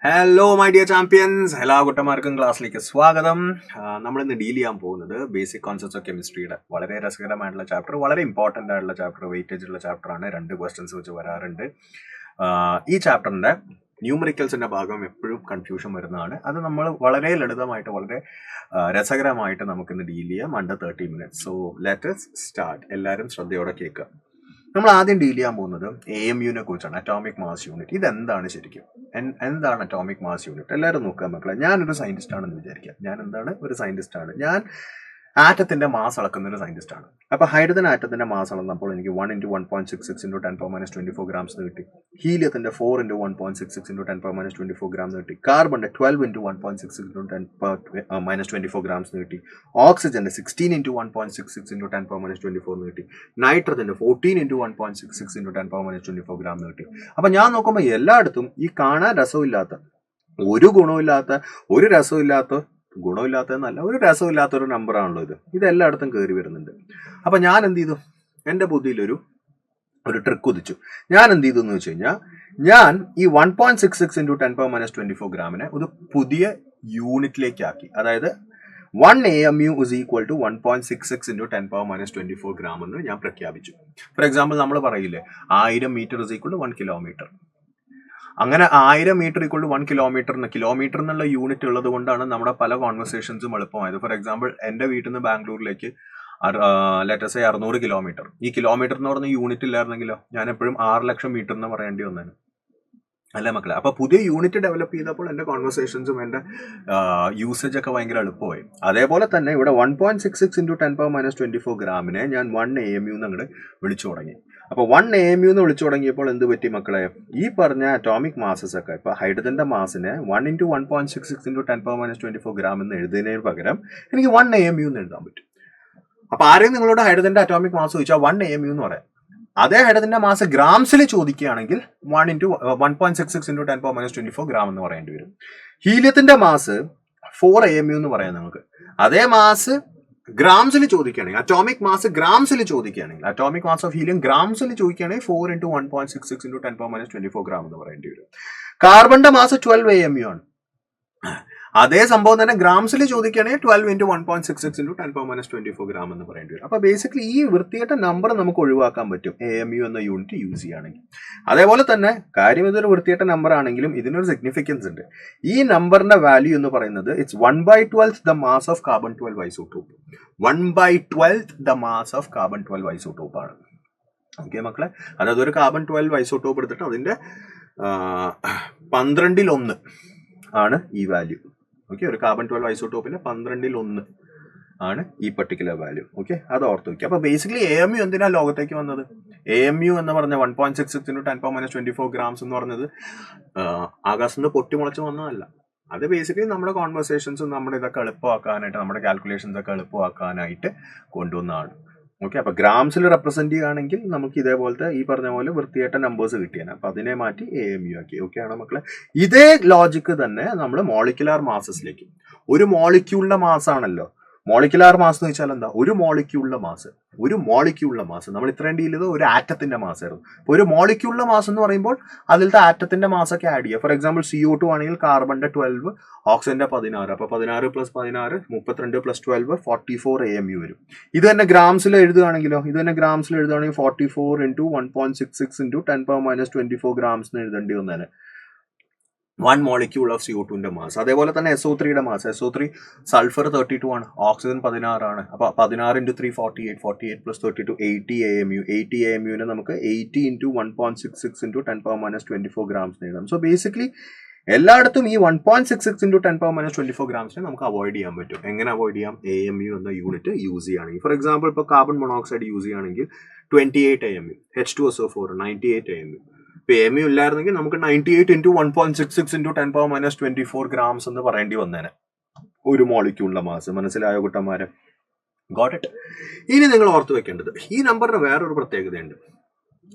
Hello my dear champions, എല്ലാ കുട്ടന്മാർക്കും ക്ലാസ്സിലേക്ക് സ്വാഗതം. നമ്മളിന്ന് ഡീൽ ചെയ്യാൻ പോകുന്നത് ബേസിക് കോൺസെപ്റ്റ്സ് ഓഫ് കെമിസ്ട്രിയുടെ വളരെ രസകരമായിട്ടുള്ള ചാപ്റ്റർ, വളരെ ഇമ്പോർട്ടൻ്റ് ആയിട്ടുള്ള ചാപ്റ്റർ, വെയിറ്റേജ് ഉള്ള ചാപ്റ്ററാണ്. 2 ക്വസ്റ്റ്യൻസ് വെച്ച് വരാറുണ്ട്. ഈ ചാപ്റ്ററിന്റെ ന്യൂമറിക്കൽസിന്റെ ഭാഗം എപ്പോഴും കൺഫ്യൂഷൻ വരുന്നതാണ്. അത് നമ്മൾ വളരെ ലളിതമായിട്ട് വളരെ രസകരമായിട്ട് നമുക്കിന്ന് ഡീൽ ചെയ്യാം under 30 minutes. So let us start. എല്ലാവരും ശ്രദ്ധയോടെ കേൾക്കുക. നമ്മൾ ആദ്യം ഡീൽ ചെയ്യാൻ പോകുന്നത് AMUനെ കുറിച്ചാണ്, അറ്റോമിക് മാസ് യൂണിറ്റ്. ഇതെന്താണ് ശരിക്കും? എന്താണ് അറ്റോമിക് മാസ് യൂണിറ്റ്? എല്ലാവരും നോക്കാൻ മക്കളെ, ഞാനൊരു സയന്റിസ്റ്റ് ആണെന്ന് വിചാരിക്കാം. ഞാൻ എന്താണ്? ഒരു സയന്റിസ്റ്റ് ആണ്. ഞാൻ ആറ്റത്തിന്റെ മാസ് അളക്കുന്ന ഒരു സയന്റിസ്റ്റ് ആണ്. അപ്പൊ ഹൈഡ്രജൻ ആറ്റത്തിന്റെ മാസ് അളന്നപ്പോൾ എനിക്ക് 1 × 1.66 × 10⁻24 grams കിട്ടി. ഹീലിയത്തിന്റെ 4 × 1.66 × 10⁻24 grams കിട്ടി. കാർബണിന്റെ 12 × 1.66 × 10⁻24 grams കിട്ടി. ഓക്സിജന്റെ 16 × 1.66 × 10⁻24 കിട്ടി. നൈട്രജന്റെ 14 × 1.66 × 10⁻24 grams കിട്ടി. അപ്പൊ ഞാൻ നോക്കുമ്പോൾ എല്ലായിടത്തും ഈ കാണാൻ രസമില്ലാത്ത, ഒരു ഗുണമില്ലാത്ത, ഒരു രസമില്ലാത്ത, ഗുണമില്ലാത്തതെന്നല്ല, ഒരു രസമില്ലാത്തൊരു നമ്പറാണല്ലോ ഇത്. ഇതെല്ലായിടത്തും കയറി വരുന്നുണ്ട്. അപ്പൊ ഞാൻ എന്ത് ചെയ്തു? എൻ്റെ ബുദ്ധിയിലൊരു ട്രിക്ക് ഉദിച്ചു. ഞാൻ എന്ത് ചെയ്തു എന്ന് വെച്ച് കഴിഞ്ഞാൽ, ഞാൻ ഈ 1.66 × 10⁻24 ഗ്രാമിനെ ഒരു പുതിയ യൂണിറ്റിലേക്ക് ആക്കി. അതായത് 1 AMU is equal to 1.66 × 10⁻24 gram എന്ന് ഞാൻ പ്രഖ്യാപിച്ചു. ഫോർ എക്സാമ്പിൾ, നമ്മൾ പറയില്ലേ 1000 metre is equal to 1 kilometer. അങ്ങനെ 1000 മീറ്റർ ഈക്വൾ ടു 1 കിലോമീറ്റർ എന്നുള്ള യൂണിറ്റ് ഉള്ളത് കൊണ്ടാണ് നമ്മുടെ പല കോൺവെർസേഷൻസും എളുപ്പമായത്. ഫോർ എക്സാമ്പിൾ, എൻ്റെ വീട്ടിൽ നിന്ന് ബാംഗ്ലൂരിലേക്ക് ലെറ്റസ് 600 കിലോമീറ്റർ. ഈ കിലോമീറ്റർ എന്ന് പറഞ്ഞ യൂണിറ്റ് ഇല്ലായിരുന്നെങ്കിലോ ഞാൻ എപ്പോഴും 6 ലക്ഷം മീറ്റർ എന്ന് പറയേണ്ടി വന്നേനെ, അല്ലേ മക്കളെ? അപ്പൊ പുതിയ യൂണിറ്റ് ഡെവലപ്പ് ചെയ്തപ്പോൾ എൻ്റെ കോൺവെർസേഷൻസും എൻ്റെ യൂസേജ് ഒക്കെ ഭയങ്കര എളുപ്പമായി. അതേപോലെ തന്നെ ഇവിടെ 1.66 × 10⁻24 ഗ്രാമിനെ ഞാൻ 1 AMU എന്ന് അങ്ങോട്ട് വിളിച്ചു തുടങ്ങി. അപ്പൊ 1 AMU എന്ന് വിളിച്ചു തുടങ്ങിയപ്പോൾ എന്ത് പറ്റി മക്കളെ? ഈ പറഞ്ഞ അറ്റോമിക് മാസസ് ഒക്കെ, ഇപ്പൊ ഹൈഡ്രജന്റെ മാസിനെ 1 × 1.66 × 10⁻24 ഗ്രാം എന്ന് എഴുതുന്നതിന് പകരം എനിക്ക് 1 AMU എന്ന് എഴുതാൻ പറ്റും. അപ്പൊ ആരെയും നിങ്ങളോട് ഹൈഡ്രജന്റെ അറ്റോമിക് മാസ് ചോദിച്ചാൽ 1 AMU എന്ന് പറയാം. അതേ ഹൈഡ്രജന്റെ മാസ് ഗ്രാംസിൽ ചോദിക്കുകയാണെങ്കിൽ 1 × 1.66 × 10⁻24 ഗ്രാം എന്ന് പറയേണ്ടി വരും. ഹീലിയത്തിന്റെ മാസ് 4 AMU എന്ന് പറയാം നമുക്ക്. അതേ മാസ് ഗ്രാംസിൽ ചോദിക്കുകയാണെങ്കിൽ, അറ്റോമിക് മാസ് ഗ്രാംസിൽ ചോദിക്കുകയാണെങ്കിൽ, അറ്റോമിക് മാസ് ഓഫ് ഹീലിയം ഗ്രാംസിൽ ചോദിക്കുകയാണെങ്കിൽ 4 × 1.66 × 10⁻24 ഗ്രാം എന്ന് പറയേണ്ടി വരും. കാർബണിന്റെ മാസ് 12 AMU ആണ്. അതേ സംഭവം തന്നെ ഗ്രാംസിൽ ചോദിക്കുകയാണെങ്കിൽ 12 × 1.66 × 10⁻24 ഗ്രാം എന്ന് പറയേണ്ടി വരും. അപ്പൊ ബേസിക്കലി ഈ വൃത്തികെട്ട നമ്പർ നമുക്ക് ഒഴിവാക്കാൻ പറ്റും AMU എന്ന യൂണിറ്റ് യൂസ് ചെയ്യുകയാണെങ്കിൽ. അതേപോലെ തന്നെ കാര്യം, ഇതൊരു വൃത്തികെട്ട നമ്പർ ആണെങ്കിലും ഇതിനൊരു സിഗ്നിഫിക്കൻസ് ഉണ്ട്. ഈ നമ്പറിന്റെ വാല്യൂ എന്ന് പറയുന്നത് it's 1/12 the mass of carbon 12 isotope. 1/12 the mass of carbon 12 isotope ആണ്. ഓക്കെ മക്കളെ, അതായത് ഒരു കാർബൺ 12 ഐസോട്ടോപ്പ് എടുത്തിട്ട് അതിന്റെ 12 ആണ് ഈ വാല്യൂ. ഓക്കെ, ഒരു കാർബൺ 12 ഐസോട്ടോപ്പിന്റെ 12 ആണ് ഈ പർട്ടിക്കുലർ വാല്യൂ. ഓക്കെ, അത് ഓർത്ത് വയ്ക്കുക. അപ്പൊ ബേസിക്കലി AMU എന്തിനാ ലോകത്തേക്ക് വന്നത്? AMU എന്ന് പറഞ്ഞ 1.66 × 10⁻24 grams എന്ന് പറഞ്ഞത് ആകാശത്ത് നിന്ന് പൊട്ടിമുളച്ച് വന്നതല്ല. അത് ബേസിക്കലി നമ്മുടെ കോൺവെർസേഷൻസും നമ്മുടെ ഇതൊക്കെ എളുപ്പമാക്കാനായിട്ട്, നമ്മുടെ കാൽക്കുലേഷൻസ് ഒക്കെ എളുപ്പമാക്കാനായിട്ട് കൊണ്ടുവന്നതാണ്. ഓക്കെ, അപ്പൊ ഗ്രാംസിൽ റെപ്രസെന്റ് ചെയ്യുകയാണെങ്കിൽ നമുക്ക് ഇതേപോലത്തെ ഈ പറഞ്ഞ പോലെ വൃത്തിയായിട്ട നമ്പേഴ്സ് കിട്ടിയാണ്. അപ്പൊ അതിനെ മാറ്റി AMU ആക്കി. ഓക്കെ ആണോ മക്കളെ? ഇതേ ലോജിക്ക് തന്നെ നമ്മൾ മോളിക്കുലാർ മാസസിലേക്ക്, ഒരു മോളിക്യൂളിന്റെ മാസ് ആണല്ലോ മോളിക്കുലാർ മാസ് എന്ന് വെച്ചാൽ എന്താ? ഒരു മോളിക്യൂളിന്റെ മാസ്. നമ്മൾ ഇത്രയും ഡീൽ ചെയ്തത് ഒരു ആറ്റത്തിന്റെ മാസ് ആയിരുന്നു. അപ്പൊ ഒരു മോളിക്യൂളിന്റെ മാസ് എന്ന് പറയുമ്പോൾ അതിലത്തെ ആറ്റത്തിന്റെ മാസ് ഒക്കെ ആഡ് ചെയ്യുക. ഫോർ എക്സാമ്പിൾ, CO2 ആണെങ്കിൽ കാർബണിന്റെ 12, ഓക്സിജന്റെ 16. അപ്പൊ 16 + 16 32 + 12 44 AMU വരും. ഇത് തന്നെ ഗ്രാംസിൽ എഴുതുകയാണെങ്കിലോ, 44 × 1.66 × 10⁻24 grams എന്ന് എഴുതേണ്ടി വന്നേനെ 1 molecule of CO2ന്റെ മാസ്. അതേപോലെ തന്നെ SO3യുടെ മാസ്, SO3 സൾഫർ 32 ആണ്, ഓക്സിജൻ 16 ആണ്. അപ്പൊ 16 × 3 48, 48 + 32 80 AMU. 80 AMUനെ നമുക്ക് 80 × 1.66 × 10⁻24 grams എഴുതാം. സോ ബേസിക്കലി എല്ലായിടത്തും ഈ 1.66 × 10⁻24 grams നമുക്ക് അവോയ്ഡ് ചെയ്യാൻ പറ്റും. എങ്ങനെ അവോയ്ഡ് ചെയ്യാം? AMU എന്ന യൂണിറ്റ് യൂസ് ചെയ്യുകയാണെങ്കിൽ. ഫോർ എക്സാമ്പിൾ, ഇപ്പോൾ കാർബൺ മോണോക്സൈഡ് യൂസ് ചെയ്യുകയാണെങ്കിൽ 28 AMU, H2SO4 98 AMU. ഇപ്പൊ AMU ഇല്ലായിരുന്നെങ്കിൽ നമുക്ക് 98 × 1.66 × 10⁻24 grams എന്ന് പറയേണ്ടി വന്നേനെ ഒരു മോളിക്യൂളിന്റെ മാസ്. മനസ്സിലായോ കുട്ടന്മാരെ? Got it? ഇനി നിങ്ങൾ ഓർത്ത് വെക്കേണ്ടത്, ഈ നമ്പറിന് വേറൊരു പ്രത്യേകതയുണ്ട്.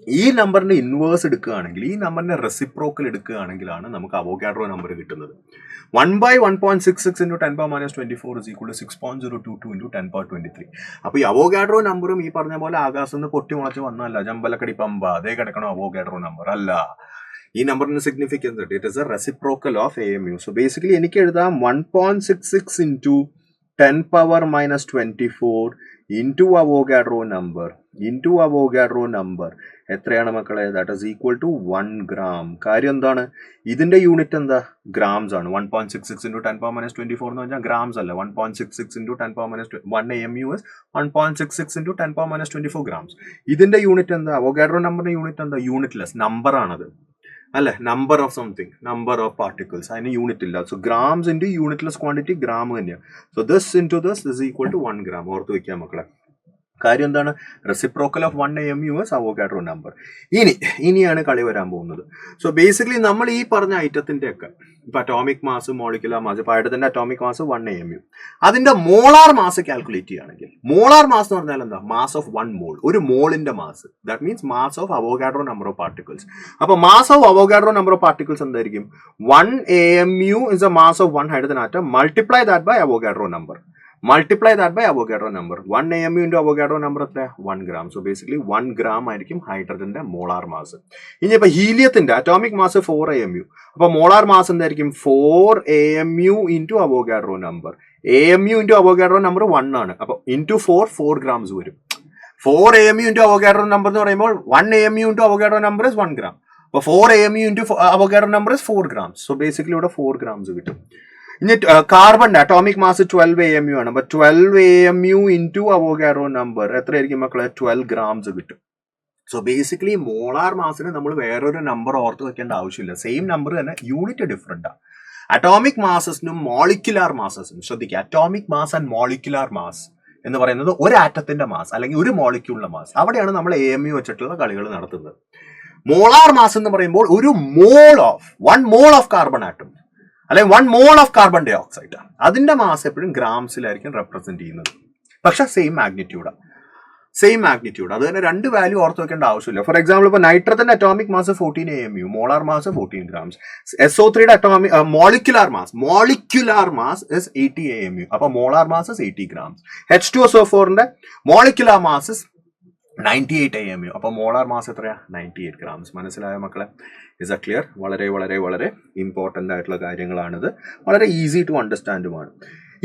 ഈ നമ്പറിന്റെ ഇൻവേഴ്സ് എടുക്കുകയാണെങ്കിൽ, ഈ നമ്പറിന്റെ റെസിപ്രോക്കൽ എടുക്കുകയാണെങ്കിലാണ് നമുക്ക് അവോഗാഡ്രോ നമ്പർ കിട്ടുന്നത്. 1/1.66 × 10⁻24 is equal to 6.022 × 10⁻23. അപ്പൊ ഈ അവോഗാഡ്രോ നമ്പറും ഈ പറഞ്ഞ പോലെ ആകാശത്ത് നിന്ന് പൊട്ടി മുളച്ച് വന്നല്ല, ജമ്പലക്കടി പമ്പ അതേ കിടക്കണോ അവോഗാഡ്രോ നമ്പർ അല്ല. ഈ നമ്പറിന് significance it is A reciprocal of AMU. So basically എനിക്ക് എഴുതാം 1.66 ഇൻറ്റു 10⁻24 ഇൻറ്റു അവോഗാഡ്രോ നമ്പർ എത്രയാണ് മക്കളെ? That is equal to 1 gram. കാര്യം എന്താണ്? ഇതിന്റെ യൂണിറ്റ് എന്താ? ഗ്രാംസ് ആണ്. 1.66 ഇൻറ്റു 10⁻24 എന്ന് പറഞ്ഞാൽ ഗ്രാംസ് അല്ല. 1.66 into 1 AMU is 1.66 into 10⁻24 grams. ഇതിന്റെ യൂണിറ്റ് എന്താ? അവോഗാഡ്രോ നമ്പറിന്റെ യൂണിറ്റ് എന്താ? യൂണിറ്റ്ലെസ് നമ്പർ ആണത് അല്ലെ? Number of something, number of particles, അതിന് യൂണിറ്റ് ഇല്ല. So grams into unitless quantity gram തന്നെയാണ്. So this into this is equal to 1 gram. ഓർത്ത് വയ്ക്കാം മക്കളെ. കാര്യം എന്താണ്? Reciprocal of 1 AMU is Avogadro number. ഇനിയാണ് കളി വരാൻ പോകുന്നത്. സോ ബേസിക്കലി നമ്മൾ ഈ പറഞ്ഞ ഐറ്റത്തിന്റെ ഒക്കെ ഇപ്പൊ അറ്റോമിക് മാസ്, മോളിക്കുലർ മാസ്, ഇപ്പൊ ഐറ്റത്തിന്റെ അറ്റോമിക് മാസ് 1 AMU, അതിന്റെ മോളാർ മാസ് കാൽക്കുലേറ്റ് ചെയ്യുകയാണെങ്കിൽ, മോളാർ മാസ് എന്ന് പറഞ്ഞാൽ എന്താ? മാസ് ഓഫ് 1 മോൾ, ഒരു മോളിന്റെ mass. That means mass of Avogadro number of particles. അപ്പൊ mass of Avogadro number of particles എന്തായിരിക്കും? 1 AMU is a mass of 1 hydrogen atom. Multiply that by Avogadro number. 1 AMU into Avogadro number 1 gram. So basically 1 gram ആയിരിക്കും ഹൈഡ്രജന്റെ molar mass. ഇനി ഇപ്പൊ ഹീലിയത്തിന്റെ atomic mass 4 AMU. അപ്പൊ molar mass എന്തായിരിക്കും? 4 AMU into Avogadro number. AMU into Avogadro number 1 ആണ്. അപ്പൊ into 4 grams വരും. 4 AMU into Avogadro number എന്ന് പറയുമ്പോൾ 1 AMU into Avogadro number is 1 gram. അപ്പൊ 4 AMU into Avogadro number is 4 grams. So basically ഇവിടെ 4 grams കിട്ടും. ഇനി കാർബണിന്റെ അറ്റോമിക് മാസ് 12 AMU ആണ്. അപ്പൊ 12 AMU ഇൻറ്റു അവോഗാഡ്രോ നമ്പർ എത്രയായിരിക്കും മക്കളെ? 12 grams കിട്ടും. സോ ബേസിക്കലി മോളാർ മാസിന് നമ്മൾ വേറൊരു നമ്പർ ഓർത്ത് വെക്കേണ്ട ആവശ്യമില്ല. സെയിം നമ്പർ തന്നെ, യൂണിറ്റ് ഡിഫറെന്റാ. അറ്റോമിക് മാസസിനും മോളിക്കുലാർ മാസസിനും ശ്രദ്ധിക്കുക. Atomic mass and molecular mass എന്ന് പറയുന്നത് ഒരു ആറ്റത്തിന്റെ മാസ് അല്ലെങ്കിൽ ഒരു മോളിക്യൂളിന്റെ മാസ്. അവിടെയാണ് നമ്മൾ AMU വെച്ചിട്ടുള്ള കളികൾ നടത്തുന്നത്. മോളാർ മാസ് എന്ന് പറയുമ്പോൾ ഒരു mole of 1 mole of carbon atom അല്ലെങ്കിൽ 1 mole of carbon dioxide, അതിന്റെ മാസ് എപ്പോഴും ഗ്രാംസിലായിരിക്കും റെപ്രസെന്റ് ചെയ്യുന്നത്. പക്ഷെ സെയിം മാഗ്നിറ്റ്യൂഡ്. അത് തന്നെ രണ്ട് വാല്യൂ ഓർത്ത് വെക്കേണ്ട ആവശ്യമില്ല. ഫോർ എക്സാമ്പിൾ ഇപ്പൊ നൈട്രത്തിന്റെ atomic mass 14 AMU, molar mass 14 grams. SO3യുടെ atomic molecular mass is 80 AMU. അപ്പൊ മോളാർ മാസ് 80 grams. H2SO4ന്റെ മോളിക്കുലാർ മാസ് 98 AMU. അപ്പൊ മോളാർ മാസ് എത്രയാ? 98 grams. മനസ്സിലായോ മക്കളെ? Is a clear? വളരെ വളരെ വളരെ ഇമ്പോർട്ടന്റ് ആയിട്ടുള്ള കാര്യങ്ങളാണിത്. വളരെ ഈസി ടു അണ്ടർസ്റ്റാൻഡുമാണ്.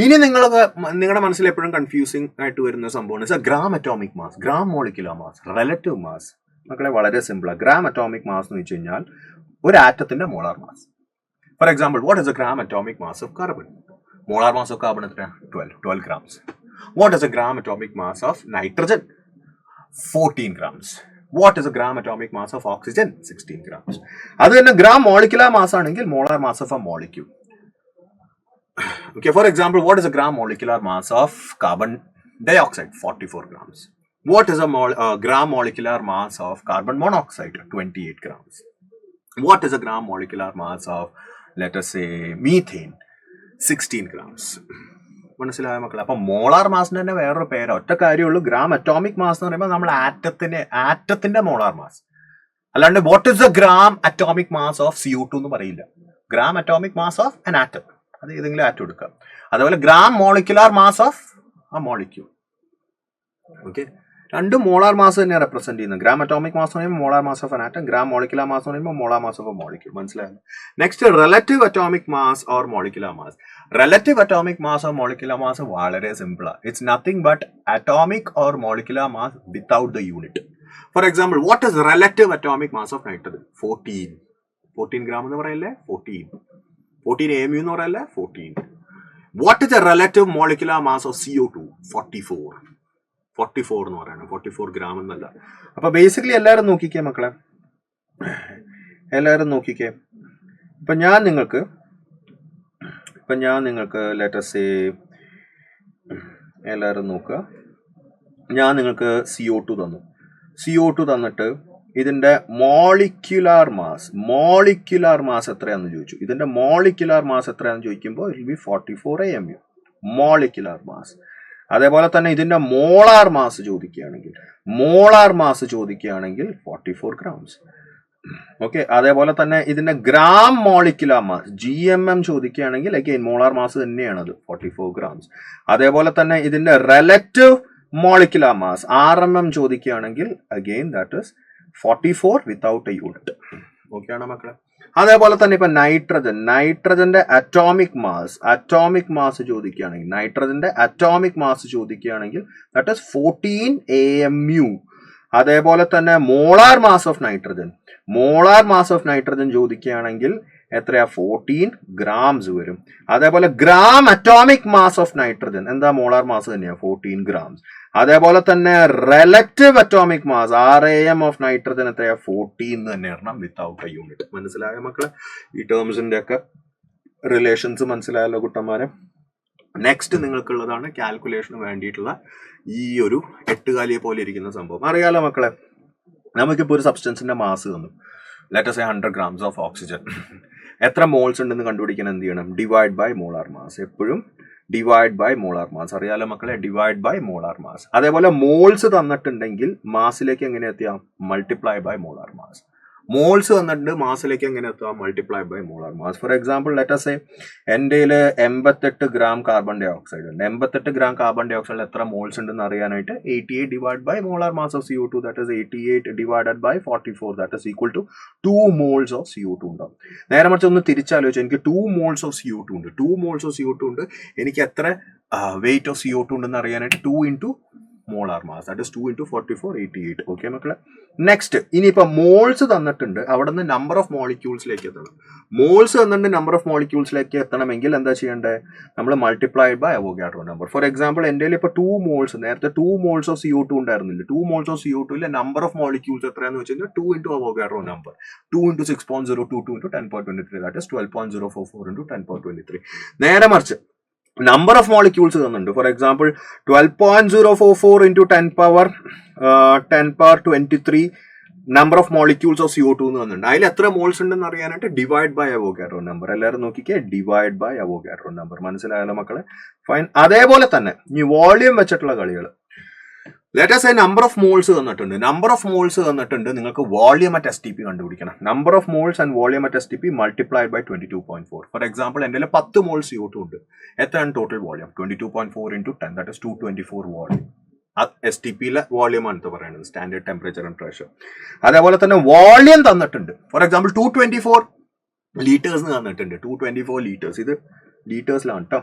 ഇനി നിങ്ങളുടെ മനസ്സിൽ എപ്പോഴും കൺഫ്യൂസിംഗ് ആയിട്ട് വരുന്ന സംഭവമാണ് gram atomic mass, gram molecular mass, relative mass. മക്കളെ വളരെ സിമ്പിളാണ്. ഗ്രാം അറ്റോമിക് മാസ് എന്ന് വെച്ച് കഴിഞ്ഞാൽ ഒരു ആറ്റത്തിന്റെ molar mass. For example, what is a gram atomic mass of carbon? Molar mass of carbon എത്രയാ? 12 grams. What is a gram atomic mass of nitrogen? 14 grams. What is a gram atomic mass of oxygen? 16 grams. അത് തന്നെ gram molecular mass ആണെങ്കിൽ molar mass of a molecule. Okay, for example, what is a gram molecular mass of carbon dioxide? 44 grams. What is a gram molecular mass of carbon monoxide? 28 grams. What is a gram molecular mass of, let us say, methane? 16 grams. മനസ്സിലായ മക്കളെ? അപ്പൊ molar മാസിന് തന്നെ വേറൊരു പേര്, ഒറ്റ കാര്യമുള്ളൂ. Gram atomic mass എന്ന് പറയുമ്പോൾ നമ്മൾ ആറ്റത്തിന്റെ മോളാർ മാസ്, അല്ലാണ്ട് what is a gram atomic mass of CO2 എന്ന് പറയില്ല. Gram atomic mass of an atom, അത് ഏതെങ്കിലും ആറ്റം എടുക്കാം. അതേപോലെ ഗ്രാം മോളിക്കുലാർ മാസ് ഓഫ് ആ മോളിക്യൂൾ. ഓക്കെ, രണ്ടും മോളാർ മാസ് തന്നെ റെപ്രസെന്റ് ചെയ്യുന്നത്. ഗ്രാം അറ്റോമിക് മാസ് എന്ന് പറയുമ്പോൾ molar mass of an atom, gram molecular mass എന്ന് പറയുമ്പോൾ molar mass of a molecule. മനസ്സിലായത്? Next, relative atomic mass or molecular mass. Relative atomic mass or molecular mass വളരെ സിമ്പിളാണ്. It's nothing but atomic or molecular mass without the unit. Four example, what is relative atomic mass of nitrogen? 14 gram എന്ന് പറയല്ലേ? 14 AMU എന്ന് പറയല്ലേ? 14. What is A relative molecular mass of CO2? 44 എന്ന് പറയണം. 44 gram എന്നല്ല. അപ്പൊ ബേസിക്കലി എല്ലാവരും നോക്കിക്കേ മക്കളെ, എല്ലാവരും നോക്കിക്കേ. ഇപ്പൊ ഞാൻ നിങ്ങൾക്ക് ലെറ്റസ് സേ, എല്ലാവരും നോക്കുക, ഞാൻ നിങ്ങൾക്ക് CO2 തന്നു. CO2 തന്നിട്ട് ഇതിന്റെ മോളിക്കുലാർ മാസ് എത്രയാണെന്ന് ചോദിച്ചു. ഇതിന്റെ മോളിക്കുലാർ മാസ് എത്രയാണെന്ന് ചോദിക്കുമ്പോൾ it will B 44 AMU molecular mass. അതേപോലെ തന്നെ ഇതിന്റെ മോളാർ മാസ് ചോദിക്കുകയാണെങ്കിൽ 44 grams. ഓക്കെ, അതേപോലെ തന്നെ ഇതിന്റെ ഗ്രാം മോളിക്കുലാർ മാസ് GMM ചോദിക്കുകയാണെങ്കിൽ അഗൈൻ മോളാർ മാസ് തന്നെയാണത്, 44 grams. അതേപോലെ തന്നെ ഇതിന്റെ റിലേറ്റീവ് മോളിക്കുലാർ മാസ് RMM ചോദിക്കുകയാണെങ്കിൽ again that is 44 without A unit. Okay ആണോ മക്കളെ? അതേപോലെ തന്നെ ഇപ്പൊ നൈട്രജന്റെ അറ്റോമിക് മാസ് ചോദിക്കുകയാണെങ്കിൽ, നൈട്രജന്റെ അറ്റോമിക് മാസ് ചോദിക്കുകയാണെങ്കിൽ ദാറ്റ് ഇസ് 14 AMU. അതേപോലെ തന്നെ മോളാർ മാസ് ഓഫ് നൈട്രജൻ ചോദിക്കുകയാണെങ്കിൽ എത്രയാ? 14 grams വരും. അതേപോലെ gram atomic mass of nitrogen, എന്താ മോളാർ മാസ് തന്നെയാ 14 grams. അതേപോലെ തന്നെ relative atomic mass RAM of nitrogen എത്രയാ? 14 തന്നെ ഇടണം വിത്തൗട്ട് എ യൂണിറ്റ്. മനസ്സിലായ മക്കളെ? ഈ ടേംസിന്റെ ഒക്കെ റിലേഷൻസ് മനസ്സിലായല്ലോ കുട്ടന്മാരെ? നെക്സ്റ്റ് നിങ്ങൾക്കുള്ളതാണ് കാൽക്കുലേഷന് വേണ്ടിയിട്ടുള്ള ഈ ഒരു 8 പോലെ ഇരിക്കുന്ന സംഭവം. അറിയാലോ മക്കളെ, നമുക്കിപ്പോൾ ഒരു സബ്സ്റ്റൻസിന്റെ മാസ് തന്നു, let us say 100 grams of oxygen. എത്ര മോൾസ് ഉണ്ടെന്ന് കണ്ടുപിടിക്കാൻ എന്ത് ചെയ്യണം? Divide by molar mass. എപ്പോഴും ഡിവൈഡ് ബൈ മോളാർ മാസ്. അറിയാലോ മക്കളെ? Divide by molar mass. അതേപോലെ മോൾസ് തന്നിട്ടുണ്ടെങ്കിൽ മാസിലേക്ക് എങ്ങനെ എത്തിയാം? Multiply by molar mass. Moles തന്നിട്ടുണ്ട്, മാസിലേക്ക് എങ്ങനെ എത്തുക? Multiply by molar mass. For example let us say എൻ്റെ 88 gram കാർബൺ ഡൈ ഓക്സൈഡ് ഉണ്ട്. 88 gram കാർബൺ ഡൈ ഓക്സൈഡിൽ എത്ര മോൾസ് ഉണ്ടെന്ന് അറിയാനായിട്ട് 88 divide by molar mass of CO2, that is 88 divided by 44, that is equal to 2 moles of CO2 ഉണ്ടാവും. നേരെ മറിച്ച് ഒന്ന് തിരിച്ചാലോചിച്ചു, എനിക്ക് 2 moles ഓഫ് CO2 ഉണ്ട്. 2 moles ഓഫ് CO2 ഉണ്ട്. എനിക്ക് എത്ര വെയിറ്റ് ഓഫ് CO2 ഉണ്ടെന്ന് അറിയാനായിട്ട് 2 into molar mass, that is 2 into 44, 88. Okay മക്കളെ? നെക്സ്റ്റ്, ഇനിയിപ്പോ മോൾസ് തന്നിട്ടുണ്ട്, അവിടെ നിന്ന് നമ്പർ ഓഫ് മോളിക്യൂൾസിലേക്ക് എത്തണം. മോൾസ് തന്നിട്ട് നമ്പർ ഓഫ് മോളിക്യൂൾസിലേക്ക് എത്തണമെങ്കിൽ എന്താ ചെയ്യേണ്ടത്? നമ്മൾ multiplied by Avogadro number. For example എൻ്റെ ഇപ്പോൾ 2 moles, നേരത്തെ 2 moles ഓഫ് CO2 ഉണ്ടായിരുന്നില്ല. 2 moles ഓഫ് CO2ലെ നമ്പർ ഓഫ് മോളിക്യൂൾസ് എത്രയാണെന്ന് വെച്ച് കഴിഞ്ഞാൽ 2 into Avogadro number, 2 into 6.022 into 10.23, ദാറ്റ് ഇസ് 12.044 into 10.23. നേരെ മറിച്ച് നമ്പർ ഓഫ് മോളിക്യൂൾസ് തന്നിട്ടുണ്ട്. For example 12.044 into 10 power 23 number of molecules of CO2 എന്ന് തന്നിട്ടുണ്ട്. അതിൽ എത്ര മോൾസ് ഉണ്ടെന്ന് അറിയാനായിട്ട് ഡിവൈഡ് ബൈ അവോഗാഡ്രോ നമ്പർ. എല്ലാവരും നോക്കിക്കേ, ഡിവൈഡ് ബൈ അവോഗാഡ്രോ നമ്പർ. മനസ്സിലായല്ലോ മക്കളെ? ഫൈൻ. അതേപോലെ തന്നെ ഈ വോളിയം വെച്ചിട്ടുള്ള കളികൾ, let us say number of moles തന്നിട്ടുണ്ട്. നിങ്ങൾക്ക് വോളിയം അറ്റ് STP കണ്ടുപിടിക്കണം. Number of moles and volume at STP multiplied by 22.4. For example എൻ്റെ 10 moles CO2 ഉണ്ട്. എത്രയാണ് total volume? 22.4 into 10, that is 224 volume. STPയിലെ വോളിയം ആണ് പറയുന്നത്, സ്റ്റാൻഡേർഡ് ടെമ്പറേച്ചർ ആൻഡ് പ്രഷർ. അതേപോലെ തന്നെ വോളിയം തന്നിട്ടുണ്ട്. ഫോർ എക്സാമ്പിൾ 224 liters തന്നിട്ടുണ്ട്. 224 liters, ഇത് ലീറ്റേഴ്സിലാണ് കേട്ടോ.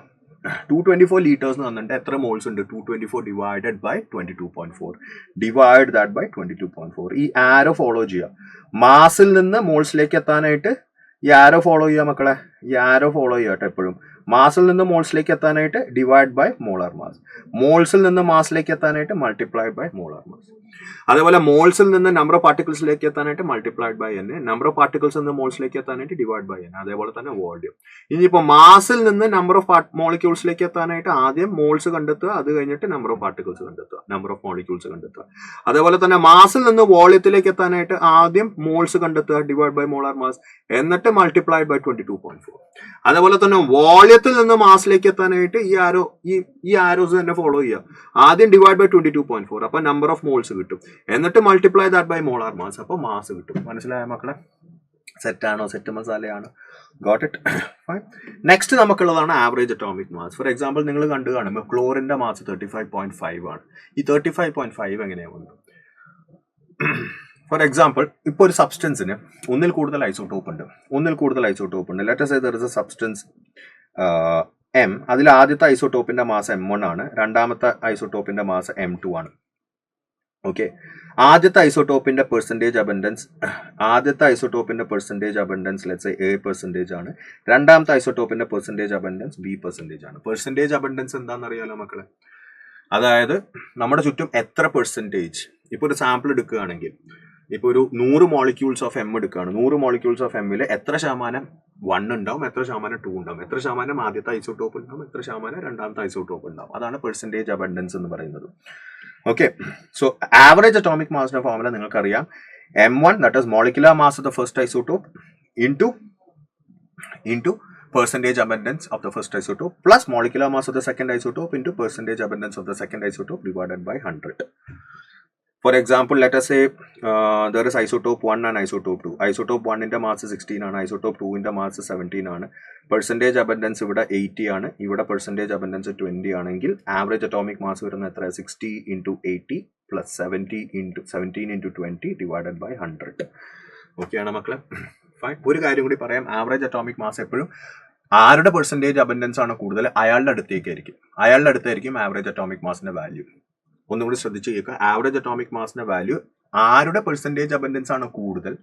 224 liters തന്നിട്ട് എത്ര മോൾസ് ഉണ്ട്? 224 divided by 22.4, divide that by 22.4. ഈ ആരോ ഫോളോ ചെയ്യുക. മാസിൽ നിന്ന് മോൾസിലേക്ക് എത്താനായിട്ട് ഈ ആരോ ഫോളോ ചെയ്യുക മക്കളെ. ഈ ആരോ ഫോളോ ചെയ്യുക കേട്ടോ എപ്പോഴും. മാസിൽ നിന്ന് മോൾസിലേക്ക് എത്താനായിട്ട് ഡിവൈഡ് ബൈ മോളാർ മാസ്, മോൾസിൽ നിന്ന് മാസിലേക്ക് എത്താനായിട്ട് മൾട്ടിപ്ലൈഡ് ബൈ മോളാർ മാസ്. അതേപോലെ മോൾസിൽ നിന്ന് നമ്പർ ഓഫ് പാർട്ടിക്കിൾസിലേക്ക് എത്താനായിട്ട് multiplied by N, number of particles നിന്ന് മോൾസിലേക്ക് എത്താനായിട്ട് ഡിവൈഡ് ബൈ N. അതേപോലെ തന്നെ വോളിയം. ഇനിയിപ്പോൾ മാസിൽ നിന്ന് നമ്പർ ഓഫ് മോളിക്യൂൾസിലേക്ക് എത്താനായിട്ട് ആദ്യം മോൾസ് കണ്ടെത്തുക, അത് കഴിഞ്ഞിട്ട് നമ്പർ ഓഫ് പാർട്ടിക്കിൾസ് കണ്ടെത്തുക, നമ്പർ ഓഫ് മോളിക്യൂൾസ് കണ്ടെത്തുക. അതേപോലെ തന്നെ മാസിൽ നിന്ന് വോളിയത്തിലേക്ക് എത്താനായിട്ട് ആദ്യം മോൾസ് കണ്ടെത്തുക, ഡിവൈഡ് ബൈ മോളാർ മാസ്, എന്നിട്ട് മൾട്ടിപ്ലൈഡ് ബൈ 22.4. അതേപോലെ തന്നെ വോളിയത്തിൽ നിന്ന് മാസിലേക്ക് എത്താനായിട്ട് ഈ ആരോസ് തന്നെ ഫോളോ ചെയ്യുക. ആദ്യം ഡിവൈഡ് ബൈ 22.4, അപ്പൊ നമ്പർ ഓഫ് മോൾസ് കിട്ടും. എന്നിട്ട് multiply that by molar mass, അപ്പൊ മാസ് കിട്ടും. മനസ്സിലായ മക്കളെ? സെറ്റാണോ? സെറ്റ് മസാലയാണോ? Got it? ഫൈൻ. നെക്സ്റ്റ് നമുക്കുള്ളതാണ് average atomic mass. For example നിങ്ങൾ കണ്ടു കാണുമ്പോൾ ക്ലോറിന്റെ മാസ് 35.5 ആണ്. ഈ 35.5 എങ്ങനെയാണ് വന്നത്? ഫോർ എക്സാമ്പിൾ ഇപ്പോൾ ഒരു സബ്സ്റ്റൻസിന് ഒന്നിൽ കൂടുതൽ ഐസോട്ടോപ്പ് ഉണ്ട്. Let us say there is a substance M. അതിൽ ആദ്യത്തെ ഐസോട്ടോപ്പിന്റെ മാസ് M1 ആണ്, രണ്ടാമത്തെ ഐസോട്ടോപ്പിന്റെ മാസ് M2 ആണ്. ഓക്കെ, ആദ്യത്തെ ഐസോട്ടോപ്പിന്റെ percentage abundance let's say A% ആണ്. രണ്ടാമത്തെ ഐസോട്ടോപ്പിന്റെ പെർസെൻറ്റേജ് അബൻഡൻസ് B% ആണ്. പെർസെൻറ്റേജ് അബൻഡൻസ് എന്താണെന്ന് അറിയാലോ മക്കളെ? അതായത് നമ്മുടെ ചുറ്റും എത്ര പെർസെൻറ്റേജ്, ഇപ്പോൾ ഒരു സാമ്പിൾ എടുക്കുകയാണെങ്കിൽ, ഇപ്പോൾ ഒരു 100 molecules ഓഫ് M എടുക്കുകയാണ്. 100 molecules ഓഫ് M എത്ര ശതമാനം 1 ഉണ്ടാവും, എത്ര ശതമാനം 2 ഉണ്ടാവും, എത്ര ശതമാനം ആദ്യത്തെ ഐസോട്ടോപ്പ് ഉണ്ടാവും, എത്ര ശതമാനം രണ്ടാമത്തെ ഐസോട്ടോപ്പ് ഉണ്ടാവും. അതാണ് പെർസെൻറ്റേജ് അബൻഡൻസ് എന്ന് പറയുന്നത്. ഓക്കെ, സോ ആവറേജ് അറ്റോമിക് മാസിന്റെ ഫോർമുല നിങ്ങൾക്കറിയാം. M1, that is molecular mass of the first isotope into percentage abundance of the first isotope plus molecular mass of the second isotope into percentage abundance of the second isotope divided by 100. For example, let us say there is isotope 1 and isotope 2. Isotope 1 ന്റെ mass 16 ആണ്, isotope 2 ന്റെ mass 17 ആണ്. Percentage abundance ഇവിടെ 80 ആണ്, ഇവിടെ percentage abundance 20 ആണെങ്കിൽ average atomic mass വരുന്നത് എത്ര? 60 into 80 plus 17 into 20 divided by 100. ഓക്കെയാണ് മക്കളെ? ഫൈൻ. ഒരു കാര്യം കൂടി പറയാം, ആവറേജ് അറ്റോമിക് മാസ് എപ്പോഴും ആരുടെ പെർസെൻറ്റേജ് അബൻഡൻസ് ആണ് കൂടുതൽ അയാളുടെ അടുത്തായിരിക്കും ആവറേജ് അറ്റോമിക് മാസിന്റെ വാല്യൂ. ഒന്നുകൂടി ശ്രദ്ധിച്ച് കേൾക്കുക, ആവറേജ് അറ്റോമിക് മാസിന്റെ വാല്യൂ ആരുടെ പെർസെൻറ്റേജ് അബൻഡൻസ് ആണ് കൂടുതൽ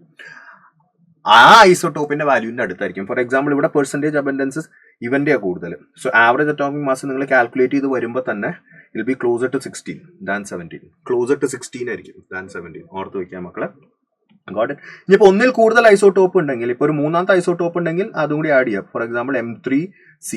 ആ ഐസോട്ടോപ്പിന്റെ വാല്യൂവിന്റെ അടുത്തായിരിക്കും. ഫോർ എക്സാമ്പിൾ ഇവിടെ പെർസെൻറ്റേജ് അബൻഡൻസ് ഇവന്റെയാണ് കൂടുതൽ. സോ ആവറേജ് അറ്റോമിക് മാസ് നിങ്ങൾ കാൽക്കുലേറ്റ് ചെയ്ത് വരുമ്പോൾ തന്നെ it'll be closer to 16 than 17. Closer to 16 ആയിരിക്കും ദാൻ 17. ഓർത്ത് വയ്ക്കാം മക്കളെ. Got it. ഇനിയിപ്പോൾ ഒന്നിൽ കൂടുതൽ ഐസോട്ടോപ്പ് ഉണ്ടെങ്കിൽ, ഇപ്പോൾ ഒരു മൂന്നാമത്തെ ഐസോട്ടോപ്പ് ഉണ്ടെങ്കിൽ അതും കൂടി ആഡ് ചെയ്യാം. For example M3C.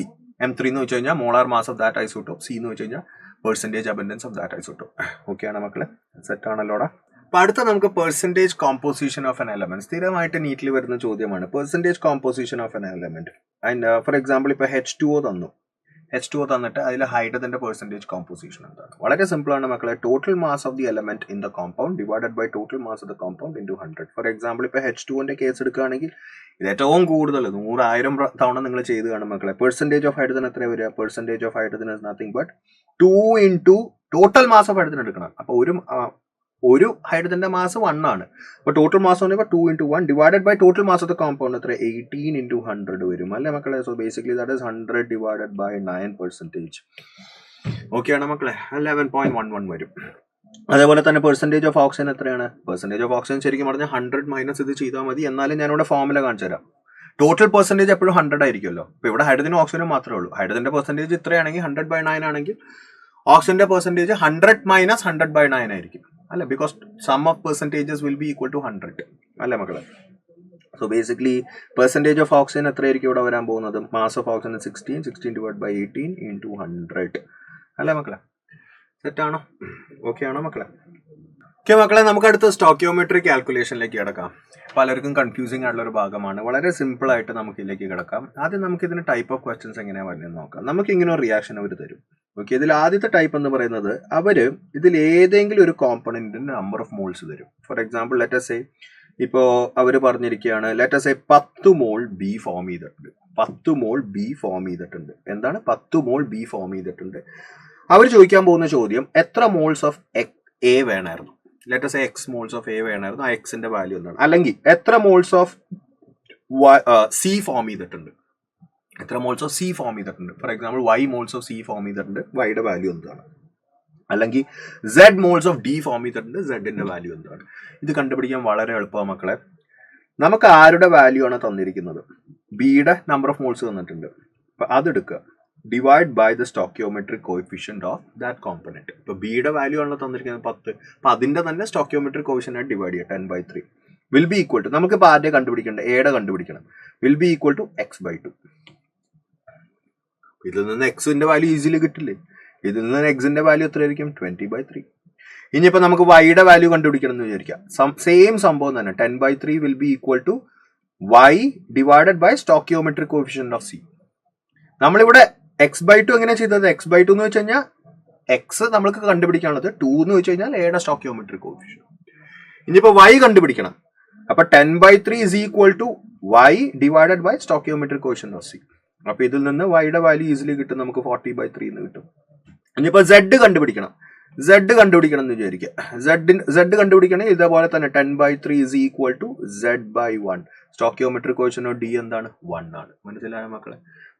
M3 എന്ന് വെച്ച് കഴിഞ്ഞാൽ molar mass of that isotope, C എന്ന് വെച്ച് കഴിഞ്ഞാൽ percentage abundance of that isotope. ഓക്കെയാണ് മക്കളെ? സെറ്റ് ആണല്ലോടാ. അപ്പൊ അടുത്ത നമുക്ക് percentage composition of N element. സ്ഥിരമായിട്ട് നീറ്റിൽ വരുന്ന ചോദ്യമാണ് percentage composition of N element. And four example ഇപ്പോൾ H2O തന്നിട്ട് അതിൽ ഹൈഡ്രജന്റെ പെർസെൻറ്റേജ് കോമ്പോസിഷൻ എന്താണ്? വളരെ സിമ്പിൾ ആണ് മക്കളെ. Total mass of the element in the compound divided by total mass of the compound into 100. For example ഇപ്പോൾ H2O കേസ് എടുക്കുകയാണെങ്കിൽ ഇത് ഏറ്റവും കൂടുതൽ 100,000 തവണ നിങ്ങൾ ചെയ്ത് കാണും മക്കളെ. പെർസെൻറ്റേജ് ഓഫ് ഹൈഡ്രജൻ എത്ര വരിക? Percentage of hydrogen is nothing but 2 into total mass of hydrogen എടുക്കണം. അപ്പോൾ ഒരു ഹൈഡ്രജന്റെ മാസ് 1 ആണ്. അപ്പോൾ ടോട്ടൽ മാസ് പറയുമ്പോൾ 2 into 1 divided by total mass of the compound എത്ര? 18 ഇൻടു 100 വരും അല്ലേ മക്കളെ? So basically that is 100 divided by 9%. ഓക്കെയാണ് മക്കളെ? 11.11 വരും. അതേപോലെ തന്നെ പെർസെൻറ്റേജ് ഓഫ് ഓക്സിജൻ എത്രയാണ്? പെർസെൻറ്റേജ് ഓഫ് ഓക്സിജൻ ശരിക്കും പറഞ്ഞാൽ 100 മൈനസ് ഇത് ചെയ്താൽ മതി. എന്നാലും ഞാനിവിടെ ഫോർമുല കാണിച്ചു തരാം. ടോട്ടൽ പെർസെൻറ്റേജ് എപ്പോഴും 100 ആയിരിക്കുമല്ലോ. ഇപ്പോൾ ഇവിടെ ഹൈഡ്രജനും ഓക്സിജനും മാത്രമേ ഉള്ളൂ. ഹൈഡ്രജന്റെ പെർസെൻറ്റേജ് ഇത്രയാണെങ്കിൽ 100/9 ആണെങ്കിൽ ഓക്സിജന്റെ പെർസെൻറ്റേജ് 100 മൈനസ് 100/9 ആയിരിക്കും അല്ല, because sum of percentages will be equal to 100 അല്ലേ മക്കളെ? So basically percentage of oxygen എത്രയായിരിക്കും ഇവിടെ വരാൻ പോകുന്നത്? Mass of oxygen 16 divide by 18 into 100 അല്ലേ മക്കളെ? സെറ്റാണോ? ഓക്കെ ആണോ മക്കളെ? ഓക്കെ മക്കളെ, നമുക്ക് അടുത്ത സ്റ്റോക്കിയോമെട്രി കാൽക്കുലേഷനിലേക്ക് കിടക്കാം. പലർക്കും കൺഫ്യൂസിംഗ് ആയിട്ടുള്ള ഒരു ഭാഗമാണ്. വളരെ സിമ്പിൾ ആയിട്ട് നമുക്ക് ഇതിലേക്ക് കിടക്കാം. ആദ്യം നമുക്ക് ഇതിന് ടൈപ്പ് ഓഫ് ക്വസ്റ്റ്യൻസ് എങ്ങനെയാണ് വരുന്നത് നോക്കാം. നമുക്ക് ഇങ്ങനെ ഒരു റിയാക്ഷൻ അവർ തരും. ഓക്കെ, ഇതിൽ ആദ്യത്തെ ടൈപ്പ് എന്ന് പറയുന്നത് അവര് ഇതിൽ ഏതെങ്കിലും ഒരു കോമ്പണന്റിന്റെ നമ്പർ ഓഫ് മോൾസ് തരും. ഫോർ എക്സാമ്പിൾ ലെറ്റസ് സേ ഇപ്പോൾ അവർ പറഞ്ഞിരിക്കുകയാണ്, let's say 10 mole B form ചെയ്തിട്ടുണ്ട്. 10 മോൾ ബി ഫോം ചെയ്തിട്ടുണ്ട്. എന്താണ്? 10 മോൾ ബി ഫോം ചെയ്തിട്ടുണ്ട്. അവർ ചോദിക്കാൻ പോകുന്ന ചോദ്യം എത്ര മോൾസ് ഓഫ് എ വേണമായിരുന്നു? Let's say X moles of A വേണമായിരുന്നു. ആ എക്സിന്റെ വാല്യൂ എന്താണ്? അല്ലെങ്കിൽ എത്ര മോൾസ് ഓഫ് സി ഫോം ചെയ്തിട്ടുണ്ട്? എത്ര മോൾസ് ഓഫ് സി ഫോം ചെയ്തിട്ടുണ്ട്? For example Y moles of C form ചെയ്തിട്ടുണ്ട്. വൈയുടെ വാല്യൂ എന്താണ്? അല്ലെങ്കിൽ Z moles of D form ചെയ്തിട്ടുണ്ട്. സെഡിന്റെ വാല്യൂ എന്താണ്? ഇത് കണ്ടുപിടിക്കാൻ വളരെ എളുപ്പമാണ് മക്കളെ. നമുക്ക് ആരുടെ വാല്യൂ ആണ് തന്നിരിക്കുന്നത്? ബിയുടെ നമ്പർ ഓഫ് മോൾസ് തന്നിട്ടുണ്ട്. അപ്പൊ അതെടുക്കുക, divide by the stoichiometric coefficient of that component. ഇപ്പൊ ബിയുടെ വാല്യൂ ആണല്ലോ തന്നിരിക്കുന്നത് 10. അപ്പൊ അതിന്റെ തന്നെ സ്റ്റോക്കിയോമെട്രിക് കോഎഫിഷ്യന്റ് ആയിട്ട് ഡിവൈഡ് ചെയ്യുക. 10/3 വിൽ ബി ഈക്വൽ ടു, നമുക്കിപ്പോൾ ആരുടെ കണ്ടുപിടിക്കേണ്ടത്? എയുടെ കണ്ടുപിടിക്കണം. Will be equal to x/2. ഇതിൽ നിന്ന് എക്സിന്റെ വാല്യൂ ഈസിലി കിട്ടില്ലേ? ഇതിൽ നിന്ന് എക്സിന്റെ വാല്യൂ എത്രയായിരിക്കും? 20/3. ഇനിയിപ്പോൾ നമുക്ക് വൈയുടെ വാല്യൂ കണ്ടുപിടിക്കണം എന്ന് വിചാരിക്കാം. സെയിം സംഭവം തന്നെ. 10/3 will be equal to y divided by stoichiometric coefficient of C. നമ്മളിവിടെ x/2 എങ്ങനെയാണ് ചെയ്തത്? x/2 എന്ന് വെച്ച് കഴിഞ്ഞാൽ എക്സ് നമ്മൾക്ക് കണ്ടുപിടിക്കാനുള്ളത്, 2 എന്ന് വെച്ച് കഴിഞ്ഞാൽ എയുടെ സ്റ്റോക്കിയോമെട്രിക് കോഎഫിഷ്യന്റ്. ഇനിയിപ്പോൾ y കണ്ടുപിടിക്കണം. അപ്പൊ 10/3 is equal to y divided by stoichiometric coefficient of C. അപ്പൊ ഇതിൽ നിന്ന് വൈയുടെ വാല്യൂ ഈസിലി കിട്ടും. നമുക്ക് 40/3 എന്ന് കിട്ടും. ഇനിയിപ്പോൾ z കണ്ടുപിടിക്കണം. z കണ്ടുപിടിക്കണം എന്ന് വിചാരിക്കുക. z കണ്ടുപിടിക്കണമെങ്കിൽ ഇതേപോലെ തന്നെ 10/3 is equal to z/1. Stoichiometric coefficient of D എന്താണ്? 1 ആണ്. മനസ്സിലായോ മക്കളെ?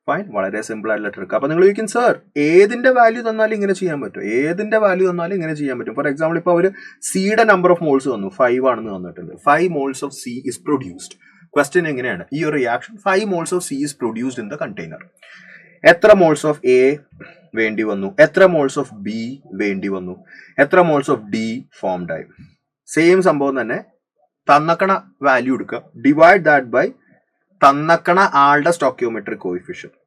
ഫൈൻ. വളരെ സിമ്പിൾ ആയിട്ടുള്ള ട്രിക്ക്. അപ്പൊ നിങ്ങൾ ചോദിക്കും, സർ ഏതിന്റെ വാല്യൂ തന്നാലും ഇങ്ങനെ ചെയ്യാൻ പറ്റും? ഏതിന്റെ വാല്യൂ തന്നാലും ഇങ്ങനെ ചെയ്യാൻ പറ്റും. ഫോർ എക്സാമ്പിൾ ഇപ്പോൾ അവർ സിയുടെ നമ്പർ ഓഫ് മോൾസ് തന്നു, 5 ആണെന്ന് തന്നിട്ടുണ്ട്. 5 moles of C is produced. Question എങ്ങനെയാണ്? ഈ ഒരു reaction 5 moles of C is produced in the container. എത്ര മോൾസ് ഓഫ് എ വേണ്ടി വന്നു? എത്ര മോൾസ് ഓഫ് ബി വേണ്ടി വന്നു? എത്ര മോൾസ് ഓഫ് ഡി ഫോംഡ് ആയി? സെയിം സംഭവം തന്നെ. തന്നക്കണ വാല്യൂ എടുക്കുക, ഡിവൈഡ് ദാറ്റ് ബൈ തന്നക്കണ ആളുടെ സ്റ്റോക്കിയോമെട്രിക് കോഎഫിഷ്യന്റ്,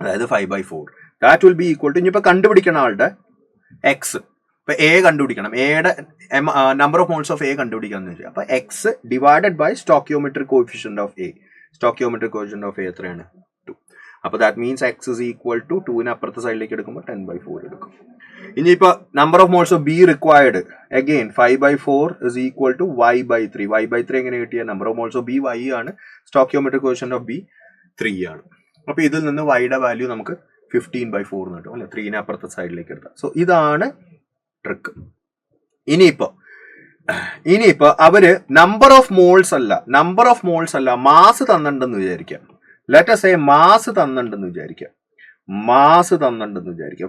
അതായത് 5/4. That will be equal to, ഇനിയിപ്പോൾ കണ്ടുപിടിക്കണം ആളുടെ എക്സ്. ഇപ്പൊ എ കണ്ടുപിടിക്കണം, എയുടെ number of moles of A കണ്ടുപിടിക്കണം എന്ന് വെച്ചാൽ അപ്പൊ X divided by stoichiometric coefficient of A. Stoichiometric coefficient of A എത്രയാണ്? 2. അപ്പൊ that means X is equal to 2നെ അപ്പുറത്തെ സൈഡിലേക്ക് എടുക്കുമ്പോൾ 10/4 എടുക്കും. ഇനിയിപ്പോ number of moles of B required, again 5/4 is equal to y/3. y/3 എങ്ങനെ കിട്ടിയ? Number of moles of B y ആണ്, സ്റ്റോക്കിയോമെട്രിക് കോഎഫിഷ്യന്റ് ഓഫ് ബി 3 ആണ്. അപ്പൊ ഇതിൽ നിന്ന് വൈയുടെ വാല്യൂ നമുക്ക് 15/4 എന്ന് കിട്ടും അല്ലെ? 3നെ അപ്പുറത്തെ സൈഡിലേക്ക് എടുത്താൽ. സോ ഇതാണ് ട്രിക്ക്. ഇനിയിപ്പോ ഇനിയിപ്പോ അവര് നമ്പർ ഓഫ് മോൾസ് അല്ല മാസ് തന്നിട്ടുണ്ടെന്ന് വിചാരിക്കാം. ലെറ്റ് us say മാസ് തന്നിട്ടുണ്ടെന്ന് വിചാരിക്കാം.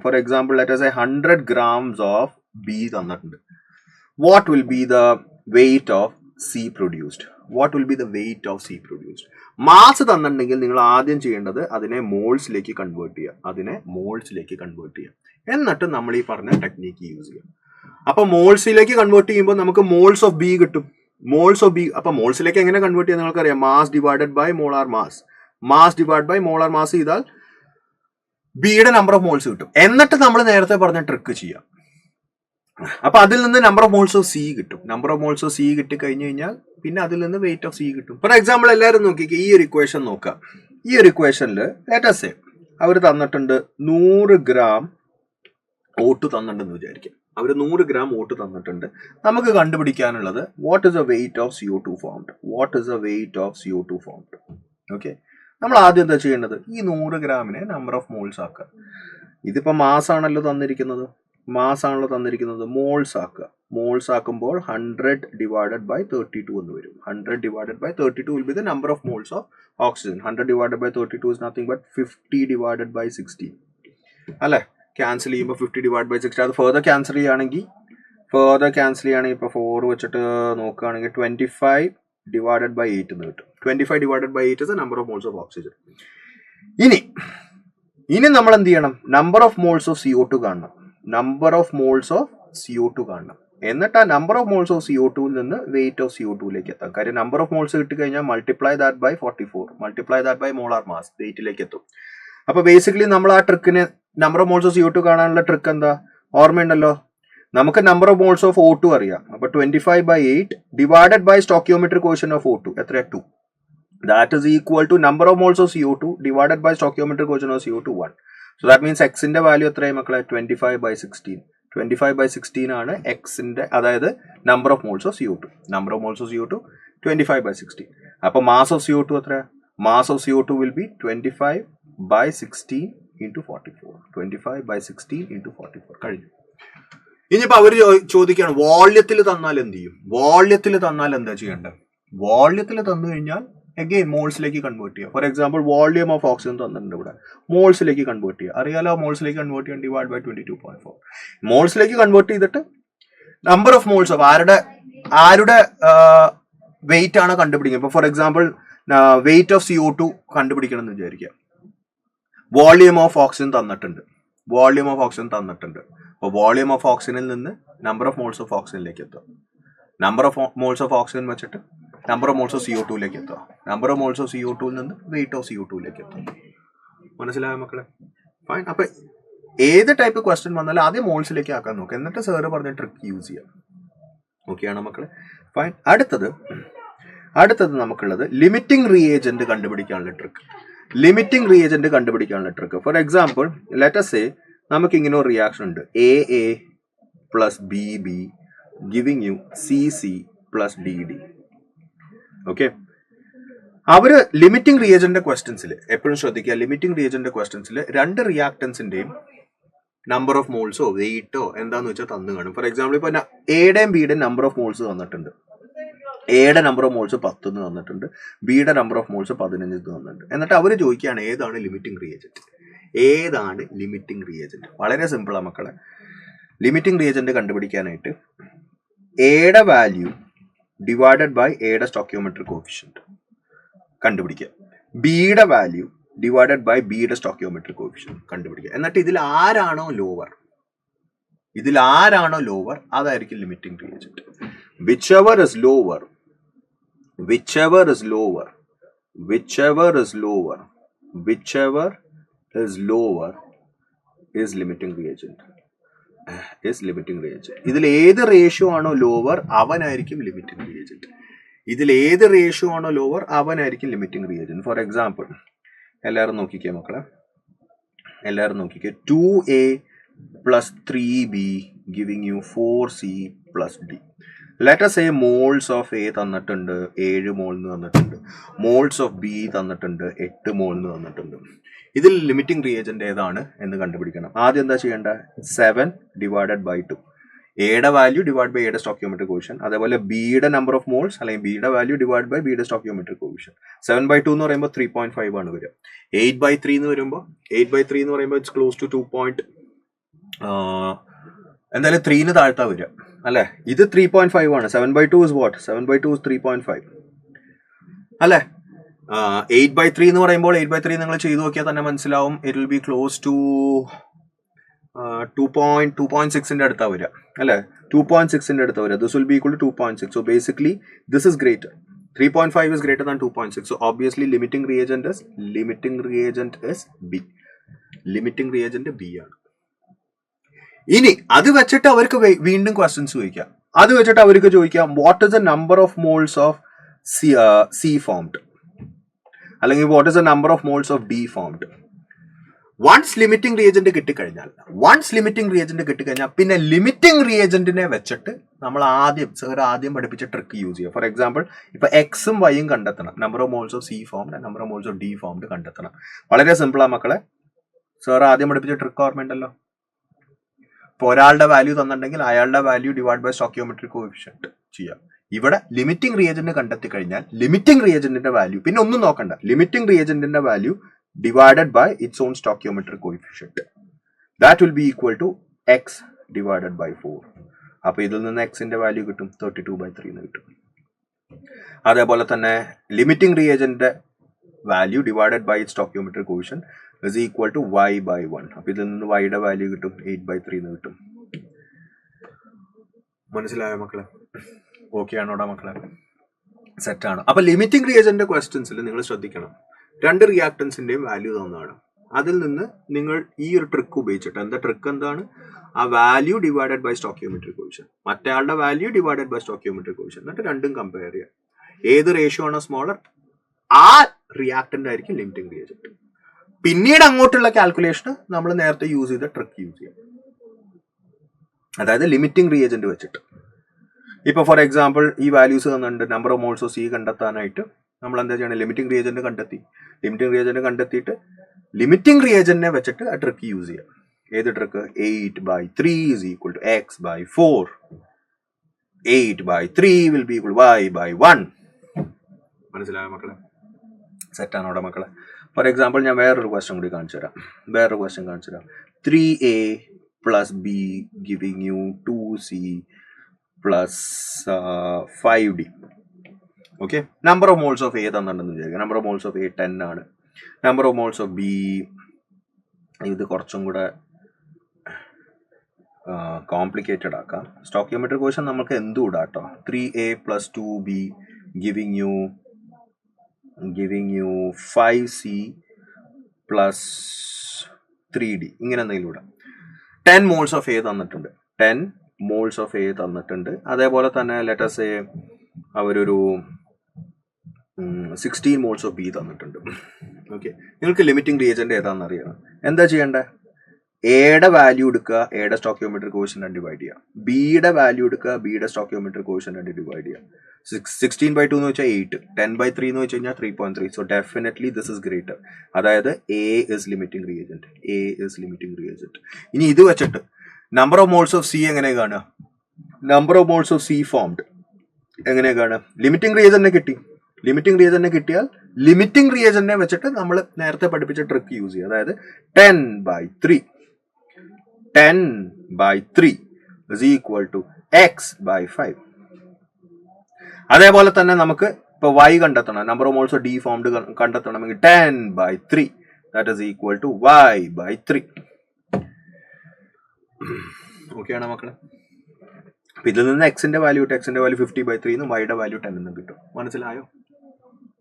For example let us say 100 grams of B തന്നിട്ടുണ്ട്. What will be the weight of C produced? Mass തന്നിട്ടുണ്ടെങ്കിൽ നിങ്ങൾ ആദ്യം ചെയ്യേണ്ടത് അതിനെ മോൾസിലേക്ക് കൺവേർട്ട് ചെയ്യുക. എന്നിട്ട് നമ്മൾ ഈ പറഞ്ഞ ടെക്നിക്ക് യൂസ് ചെയ്യുക. അപ്പൊ മോൾസിലേക്ക് കൺവേർട്ട് ചെയ്യുമ്പോൾ നമുക്ക് മോൾസ് ഓഫ് ബി കിട്ടും. അപ്പൊ മോൾസിലേക്ക് എങ്ങനെ കൺവേർട്ട് ചെയ്യാൻ നിങ്ങൾക്കറിയാം. Mass divided by molar mass ചെയ്താൽ ബിയുടെ നമ്പർ ഓഫ് മോൾസ് കിട്ടും. എന്നിട്ട് നമ്മൾ നേരത്തെ പറഞ്ഞ ട്രിക്ക് ചെയ്യാം. അപ്പൊ അതിൽ നിന്ന് number of moles of C കിട്ടി കഴിഞ്ഞു കഴിഞ്ഞാൽ പിന്നെ അതിൽ നിന്ന് വെയിറ്റ് ഓഫ് സി കിട്ടും. ഫോർ എക്സാമ്പിൾ എല്ലാവരും നോക്കിക്കേ, ഈ ഒരു ഇക്വേഷൻ നോക്കാം. ഈ ഒരു ഇക്വേഷനിൽ ലെറ്റ് us say അവർ തന്നിട്ടുണ്ട് 100 gram ഓട്ട് തന്നിട്ടുണ്ടെന്ന് വിചാരിക്കാം. അവർ 100 gram ഓട്ട് തന്നിട്ടുണ്ട്. നമുക്ക് കണ്ടുപിടിക്കാനുള്ളത് what is the weight of CO2 formed. Okay, നമ്മൾ ആദ്യം എന്താ ചെയ്യേണ്ടത്? ഈ 100 ഗ്രാമിനെ നമ്പർ ഓഫ് മോൾസ് ആക്കുക. ഇതിപ്പോ മാസ് ആണല്ലോ തന്നിരിക്കുന്നത്. മോൾസ് ആക്കുമ്പോൾ 100 ഡിവൈഡഡ് ബൈ 32 എന്ന് വരും. 100 divided by 32 will be the number of moles of oxygen. 100 divided by 32 is nothing but 50 divided by 16. അല്ലെ, ക്യാൻസൽ ചെയ്യുമ്പോൾ 50 divided by 60. അത് ഫെർദർ ക്യാൻസൽ ചെയ്യുകയാണെങ്കിൽ ഇപ്പോൾ 4 വെച്ചിട്ട് നോക്കുകയാണെങ്കിൽ 25 divided by 8 എന്ന് കിട്ടും. 25 divided by 8 is the number of moles of oxygen. ഇനി നമ്മൾ എന്ത് ചെയ്യണം? Number of moles of CO2 കാണണം. എന്നിട്ട് ആ number of moles of CO2 നിന്ന് വെയിറ്റ് ഓഫ് CO2ലേക്ക് എത്താം. കാര്യം നമ്പർ ഓഫ് മോൾസ് കിട്ടിക്കഴിഞ്ഞാൽ multiply that by 44, multiply that by molar mass, വെയിറ്റിലേക്ക് എത്തും. അപ്പൊ ബേസിക്കലി നമ്മൾ ആ ട്രിക്കിന് number of moles of CO2 കാണാനുള്ള ട്രിക്ക് എന്താ? ഓർമ്മയുണ്ടല്ലോ, നമുക്ക് number of moles of O2 അറിയാം. അപ്പൊ 25/8 divided by stoichiometric quotient of O2 എത്ര? 2. That is equal to number of moles of CO2 divided by stoichiometric quotient of CO2 1. So that means എക്സിന്റെ value എത്രയായി മക്കളെ? 25/16. 25/16 ആണ് എക്സിന്റെ, അതായത് number of moles of CO2. 25/16. അപ്പൊ മാസ് ഓഫ് CO2 എത്ര? Mass of CO2 will be 25/16 into 44. 25/16 into 44. കഴിഞ്ഞു. ഇനിയിപ്പോ അവര് ചോദിക്കുകയാണ് വോള്യത്തിൽ തന്നാൽ എന്ത് ചെയ്യും? എന്താ ചെയ്യേണ്ടത്? വോള്യത്തിൽ തന്നു കഴിഞ്ഞാൽ അഗെയിൻ മോൾസിലേക്ക് കൺവേർട്ട് ചെയ്യുക. For example volume of oxygen തന്നിട്ടുണ്ട്, ഇവിടെ മോൾസിലേക്ക് കൺവേർട്ട് ചെയ്യുക. അറിയാലോ, മോൾസിലേക്ക് കൺവേർട്ട് ചെയ്യാൻ ഡിവൈഡ് ബൈ 22.4. മോൾസിലേക്ക് കൺവേർട്ട് ചെയ്തിട്ട് നമ്പർ ഓഫ് മോൾസ് ഓഫ് ആരുടെ വെയിറ്റ് ആണ് കണ്ടുപിടിക്കുക. ഇപ്പൊ for example wait of CO2 കണ്ടുപിടിക്കണം എന്ന് വിചാരിക്കുക. വോള്യൂം ഓഫ് ഓക്സിജൻ തന്നിട്ടുണ്ട്. അപ്പോൾ വോള്യൂം ഓഫ് ഓക്സിജനിൽ നിന്ന് നമ്പർ ഓഫ് മോൾസ് ഓഫ് ഓക്സിജനിലേക്ക് എത്തുക. Number of moles of oxygen വെച്ചിട്ട് നമ്പർ ഓഫ് മോൾസ് ഓഫ് CO2ലേക്ക് എത്തുക. Number of moles of CO2 നിന്ന് വെയിറ്റ് ഓഫ് CO2ലേക്ക് എത്തുക. മനസ്സിലായോ മക്കളെ? ഫൈൻ. അപ്പൊ ഏത് ടൈപ്പ് ക്വസ്റ്റ്യൻ വന്നാലും ആദ്യം മോൾസിലേക്ക് ആക്കാൻ നോക്കുക, എന്നിട്ട് സാറ് പറഞ്ഞ ട്രിക്ക് യൂസ് ചെയ്യാം. ഓക്കെയാണോ മക്കളെ? ഫൈൻ. അടുത്തത് നമുക്കുള്ളത് ലിമിറ്റിംഗ് റിയേജന്റ് കണ്ടുപിടിക്കാനുള്ള trick. Four example let us say നമുക്ക് ഇങ്ങനെ ഒരു റിയാക്ഷൻ ഉണ്ട്. AA plus BB giving you CC plus DD. Okay, അവര് ലിമിറ്റിംഗ് റിയേജന്റ് ക്വസ്റ്റ്യൻസിൽ എപ്പോഴും ശ്രദ്ധിക്കുക. ലിമിറ്റിംഗ് റിയേജന്റ് ക്വസ്റ്റ്യൻസിൽ രണ്ട് റിയാക്ടൻസിന്റെയും നമ്പർ ഓഫ് മോൾസോ വെയിറ്റോ എന്താന്ന് വെച്ചാൽ തന്നു കാണും. ഫോർ എക്സാമ്പിൾ ഇപ്പൊ എയുടെയും ബിയുടെയും നമ്പർ ഓഫ് മോൾസ് തന്നിട്ടുണ്ട്. എയുടെ നമ്പർ ഓഫ് മോൾസ് 10 എന്ന് തന്നിട്ടുണ്ട്, ബിയുടെ നമ്പർ ഓഫ് മോൾസ് 15 തന്നിട്ടുണ്ട്. എന്നിട്ട് അവർ ചോദിക്കുകയാണ് ഏതാണ് ലിമിറ്റിംഗ് റിയേജന്റ്. വളരെ സിമ്പിളാ മക്കളെ. ലിമിറ്റിംഗ് റിയേജന്റ് കണ്ടുപിടിക്കാനായിട്ട് എയുടെ വാല്യൂ ഡിവൈഡഡ് ബൈ എയുടെ സ്റ്റോക്കിയോമെട്രിക് കോഫിഷ്യന്റ് കണ്ടുപിടിക്കുക. ബിയുടെ വാല്യൂ ഡിവൈഡഡ് ബൈ ബിയുടെ സ്റ്റോക്കിയോമെട്രിക് കോഫിഷ്യന്റ് കണ്ടുപിടിക്കുക. എന്നിട്ട് ഇതിൽ ആരാണോ ലോവർ അതായിരിക്കും limiting reagent. whichever is lower is limiting reagent. ഇതിൽ ഏത് റേഷ്യോ ആണോ ലോവർ അവനായിരിക്കും ലിമിറ്റിംഗ് റിയേജന്റ്. ഫോർ എക്സാമ്പിൾ എല്ലാവരും നോക്കിക്കേ മക്കളെ, 2A plus 3B giving you 4C plus D. Let us say moles of A തന്നിട്ടുണ്ട് 7 മോൾ എന്ന് തന്നിട്ടുണ്ട്, മോൾസ് ഓഫ് B തന്നിട്ടുണ്ട് 8 മോൾ എന്ന് തന്നിട്ടുണ്ട്. ഇതിൽ ലിമിറ്റിംഗ് റിയേജന്റ് ഏതാണ് എന്ന് കണ്ടുപിടിക്കണം. ആദ്യം എന്താ ചെയ്യേണ്ട? 7 divided by 2. എയുടെ വാല്യൂ ഡിവൈഡ് ബൈ എയുടെ സ്റ്റോക്കിയോമെട്രിക് കോഷ്യൻ, അതേപോലെ ബിയുടെ നമ്പർ ഓഫ് മോൾസ് അല്ലെങ്കിൽ ബിയുടെ വാല്യൂ ഡിവൈഡ് ബൈ ബിയുടെ സ്റ്റോക്കിയോമെട്രിക് കോഷ്യൻ. 7/2 എന്ന് പറയുമ്പോൾ 3.5 ആണ് വരിക. 8/3 എന്ന് വരുമ്പോൾ ഇറ്റ്സ് ക്ലോസ് ടു 2. എന്തായാലും 3 താഴ്ത്താ വരിക അല്ലെ. ഇത് 3.5 ആണ്. 7/2 is what? 7/2 is 3.5 അല്ലെ. 8/3 എന്ന് പറയുമ്പോൾ 8/3 നിങ്ങൾ ചെയ്തു നോക്കിയാൽ തന്നെ മനസ്സിലാവും. It will be close to 2.6 അടുത്താ വരിക അല്ലെ. 2.6 അടുത്താ വരിക. This will be equal to 2.6. So basically this is greater. 3.5 is greater than 2.6. So obviously limiting reagent is B. Limiting reagent B ആണ്. ഇനി അത് വെച്ചിട്ട് അവർക്ക് വീണ്ടും ക്വസ്റ്റ്യൻസ് ചോദിക്കാം. അത് വെച്ചിട്ട് അവർക്ക് ചോദിക്കാം what is the number of moles of C formed, അല്ലെങ്കിൽ what is the number of moles of D formed. Once limiting reagent കിട്ടിക്കഴിഞ്ഞാൽ പിന്നെ ലിമിറ്റിംഗ് റിയേജന്റിനെ വെച്ചിട്ട് നമ്മൾ ആദ്യം പഠിപ്പിച്ച ട്രിക്ക് യൂസ് ചെയ്യുക. ഫോർ എക്സാമ്പിൾ ഇപ്പൊ എക്സും വൈയും കണ്ടെത്തണം. Number of moles of C formed, number of moles of D formed കണ്ടെത്തണം. വളരെ സിമ്പിളാ മക്കളെ. സാർ ആദ്യം പഠിപ്പിച്ച ട്രിക്ക് ഓർമ്മയുണ്ടല്ലോ. ഇപ്പൊ ഒരാളുടെ വാല്യൂ തന്നിട്ടുണ്ടെങ്കിൽ അയാളുടെ value divide by stoichiometric coefficient ചെയ്യാം. ഇവിടെ ലിമിറ്റിംഗ് റിയേജന്റ് കണ്ടെത്തി കഴിഞ്ഞാൽ ലിമിറ്റിംഗ് റിയേജന്റിന്റെ വാല്യൂ പിന്നെ ഒന്നും നോക്കണ്ട. ലിമിറ്റിംഗ് റിയേജന്റിന്റെ value divided by its own stoichiometric coefficient. That will be equal to x divided by 4. അപ്പോൾ ഇതിൽ നിന്ന് എക്സിന്റെ വാല്യൂ കിട്ടും 32/3 എന്ന് കിട്ടും. അതേപോലെ തന്നെ limiting reagent value divided by its stoichiometric coefficient is equal to y/1. അപ്പോൾ ഇതിൽ നിന്ന് y-യുടെ വാല്യൂ കിട്ടും 8/3 എന്ന് കിട്ടും. മനസ്സിലായോ മക്കളെ? ഓക്കെ ആണോടാ മക്കളെ? സെറ്റ് ആണ്. അപ്പൊ ലിമിറ്റിംഗ് റിയേജന്റ് ക്വസ്റ്റ്യൻസിൽ നിങ്ങൾ ശ്രദ്ധിക്കണം. 2 റിയാക്ടൻസിന്റെയും വാല്യൂ തന്നതാണ്. അതിൽ നിന്ന് നിങ്ങൾ ഈ ഒരു ട്രിക്ക് ഉപയോഗിച്ചിട്ട് എന്താണ് ആ value divided by stoichiometric coefficient, മറ്റേ value divided by stoichiometric coefficient, എന്നിട്ട് രണ്ടും കമ്പയർ ചെയ്യുക. ഏത് റേഷ്യോ ആണോ സ്മോളർ ആ റിയാക്ടന്റ് ആയിരിക്കും ലിമിറ്റിംഗ് റിയേജന്റ്. പിന്നീട് അങ്ങോട്ടുള്ള കാൽക്കുലേഷന് നമ്മൾ നേരത്തെ യൂസ് ചെയ്ത ട്രിക്ക് യൂസ് ചെയ്യാം. അതായത് ലിമിറ്റിംഗ് റിയേജന്റ് വെച്ചിട്ട് ഇപ്പൊ ഫോർ എക്സാമ്പിൾ ഈ വാല്യൂസ് തന്നിട്ടുണ്ട്. Number of moles of C കണ്ടെത്താനായിട്ട് നമ്മൾ എന്താ ചെയ്യണം? ലിമിറ്റിംഗ് റിയേജന്റ് കണ്ടെത്തിയിട്ട് ലിമിറ്റിംഗ് റിയേജന്റിനെ വെച്ചിട്ട് ആ ട്രിക്ക് യൂസ് ചെയ്യാം. ഏത് trick? 8/3 is equal to x/4. 8/3 will be equal to y/1. മനസ്സിലായോ മക്കളെ? സെറ്റ് ആണോടെ മക്കളെ? ഫോർ എക്സാമ്പിൾ ഞാൻ വേറൊരു ക്വസ്റ്റ്യൻ കൂടി കാണിച്ചു തരാം. 3a plus b giving you 2c plus 5d. Okay, number of moles of A തന്നിട്ടുണ്ടെന്ന് വിചാരിക്കുക. Number of moles of A 10 ആണ്. Number of moles of B ഇത് കുറച്ചും കൂടെ കോംപ്ലിക്കേറ്റഡ് ആക്കാം. സ്റ്റോക്കിയോമെട്രിക് കോഎഫിഷ്യന്റ് നമുക്ക് എന്തും ഇടാം കേട്ടോ. 3a plus 2b giving you 5c plus 3d ഇങ്ങനെ എന്തെങ്കിലും ഇടാം. 10 മോൾസ് ഓഫ് എ തന്നിട്ടുണ്ട്. അതേപോലെ തന്നെ ലെറ്റ് us say അവരൊരു 16 മോൾസ് ഓഫ് ബി തന്നിട്ടുണ്ട്. ഓക്കെ, നിങ്ങൾക്ക് ലിമിറ്റിംഗ് റിയേജന്റ് ഏതാണെന്ന് അറിയണം. എന്താ ചെയ്യേണ്ടത്? എയുടെ വാല്യൂ എടുക്കുക, എയുടെ സ്റ്റോക്കിയോമെട്രിക് കോഎഫിഷ്യന്റ് ഡിവൈഡ് ചെയ്യുക. ബിയുടെ വാല്യൂ എടുക്കുക, ബിയുടെ സ്റ്റോക്കിയോമെട്രിക് കോഎഫിഷ്യന്റ് ഡിവൈഡ് ചെയ്യുക. 16/2 എന്ന് വെച്ചാൽ 8, 10/3 എന്ന് വെച്ച് കഴിഞ്ഞാൽ 3.3. So definitely this is greater. അതായത് എ ഇസ് ലിമിറ്റിംഗ് റിയേജന്റ്. ഇനി ഇത് വെച്ചിട്ട് number of moles of C എങ്ങനെ കാണുക? Number of moles of C formed എങ്ങനെ കാണുക? ലിമിറ്റിംഗ് റിയേജന്റിനെ കിട്ടിയാൽ ലിമിറ്റിംഗ് റിയേജന്റിനെ വെച്ചിട്ട് നമ്മൾ നേരത്തെ പഠിപ്പിച്ച ട്രിക്ക് യൂസ് ചെയ്യുക. അതായത് 10/3 is equal to x/5. അതേപോലെ തന്നെ നമുക്ക് ഇപ്പൊ y കണ്ടെത്തണം. Number of moles of D formed കണ്ടെത്തണമെങ്കിൽ 10/3 that is equal to y/3. Okay ആണോ മക്കളെ? ഇതിൽ നിന്ന് എക്സിന്റെ വാല്യൂ 50/3 എന്നും വൈയുടെ വാല്യൂ 10 എന്നും കിട്ടും. മനസ്സിലായോ?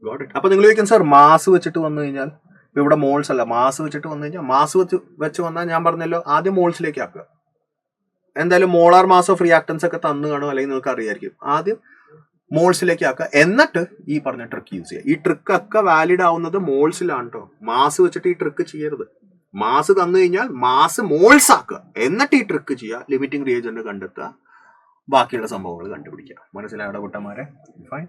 Got it. അപ്പൊ നിങ്ങൾ ചോദിക്കും സാർ മാസ് വെച്ചിട്ട് വന്നു കഴിഞ്ഞാൽ, ഇപ്പൊ ഇവിടെ മോൾസ് അല്ല, മാസ് വെച്ചിട്ട് വന്നു കഴിഞ്ഞാൽ, മാസ് വെച്ച് വന്നാൽ ഞാൻ പറഞ്ഞല്ലോ ആദ്യം മോൾസിലേക്ക് ആക്കുക. എന്തായാലും മോളാർ മാസ് ഓഫ് റിയാക്ടൻസ് ഒക്കെ തന്നു കാണും, അല്ലെങ്കിൽ നിങ്ങൾക്ക് അറിയായിരിക്കും. ആദ്യം മോൾസിലേക്ക് ആക്കുക, എന്നിട്ട് ഈ പറഞ്ഞ ട്രിക്ക് യൂസ് ചെയ്യുക. ഈ ട്രിക്ക് ഒക്കെ വാലിഡ് ആവുന്നത് മോൾസിലാണ് കേട്ടോ. മാസ് വെച്ചിട്ട് ഈ ട്രിക്ക് ചെയ്യരുത്. മാസ് തന്നു കഴിഞ്ഞാൽ മാസ് മോൾസ് ആക്കുക, എന്നിട്ട് ഈ ട്രിക്ക് ചെയ്യുക. ലിമിറ്റിംഗ് റിയേജന്റ് കണ്ടെത്തുക, ബാക്കിയുള്ള സംഭവങ്ങൾ കണ്ടുപിടിക്കുക. മനസ്സിലായോ കുട്ടന്മാരെ? ഫൈൻ.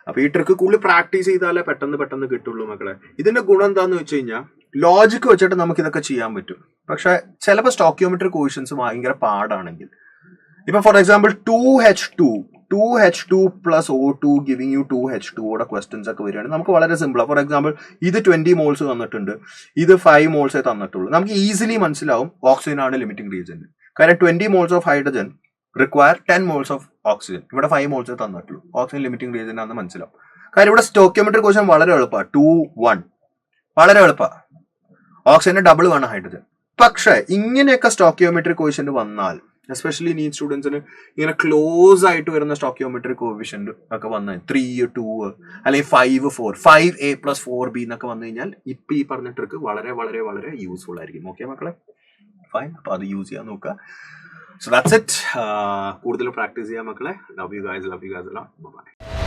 അപ്പൊ ഈ ട്രിക്ക് കൂടുതൽ പ്രാക്ടീസ് ചെയ്താലേ പെട്ടെന്ന് കിട്ടുള്ളൂ മക്കളെ. ഇതിന്റെ ഗുണം എന്താന്ന് വെച്ച് കഴിഞ്ഞാൽ ലോജിക്ക് വെച്ചിട്ട് നമുക്ക് ഇതൊക്കെ ചെയ്യാൻ പറ്റും. പക്ഷെ ചിലപ്പോൾ സ്റ്റോക്കിയോമെട്രിക് കോഎഫിഷ്യൻസ് ഭയങ്കര പാടാണെങ്കിൽ ഇപ്പൊ for example 2H2 plus O2 giving you 2H2 ഓടെ ക്വസ്റ്റ്യൻസ് ഒക്കെ വരികയാണെങ്കിൽ നമുക്ക് വളരെ സിമ്പിളാണ്. ഫോർ എക്സാമ്പിൾ ഇത് 20 മോൾസ് തന്നിട്ടുണ്ട്, ഇത് 5 മോൾസേ തന്നിട്ടുള്ളൂ. നമുക്ക് ഈസിലി മനസ്സിലാവും ഓക്സിജൻ ആണ് ലിമിറ്റിംഗ് റീജൻ. കാരണം 20 moles of hydrogen require 10 moles of oxygen. ഇവിടെ 5 മോൾസേ തന്നിട്ടുള്ളൂ. ഓക്സിജൻ ലിമിറ്റിംഗ് റീജൻ ആണെന്ന് മനസ്സിലാവും. കാര്യം ഇവിടെ സ്റ്റോക്കിയോമെട്രി ക്വസ്റ്റ്യൻ വളരെ എളുപ്പമാണ്. 2, 1 വളരെ എളുപ്പമാണ്. ഓക്സിജന്റെ ഡബിൾ വേണം ഹൈഡ്രജൻ. പക്ഷേ ഇങ്ങനെയൊക്കെ സ്റ്റോക്കിയോമെട്രി കോഷ്യന്റ് വന്നാൽ, എസ്പെഷ്യലി നീറ്റ് സ്റ്റുഡൻസിന് ഇങ്ങനെ ക്ലോസ് ആയിട്ട് വരുന്ന സ്റ്റോക്കിയോമെട്രി കോവിഷ്യന്റ് ഒക്കെ വന്ന് 3, 2 അല്ലെങ്കിൽ 5, 4, 5A + 4B എന്നൊക്കെ വന്നു കഴിഞ്ഞാൽ ഇപ്പൊ ഈ പറഞ്ഞ ട്രിക്ക് വളരെ വളരെ വളരെ യൂസ്ഫുൾ ആയിരിക്കും. ഓക്കെ മക്കളെ, ഫൈൻ. അപ്പൊ അത് യൂസ് ചെയ്യാൻ നോക്കുക. So that's it. കൂടുതൽ പ്രാക്ടീസ് ചെയ്യാം മക്കളെ. Love you guys. ബൈ.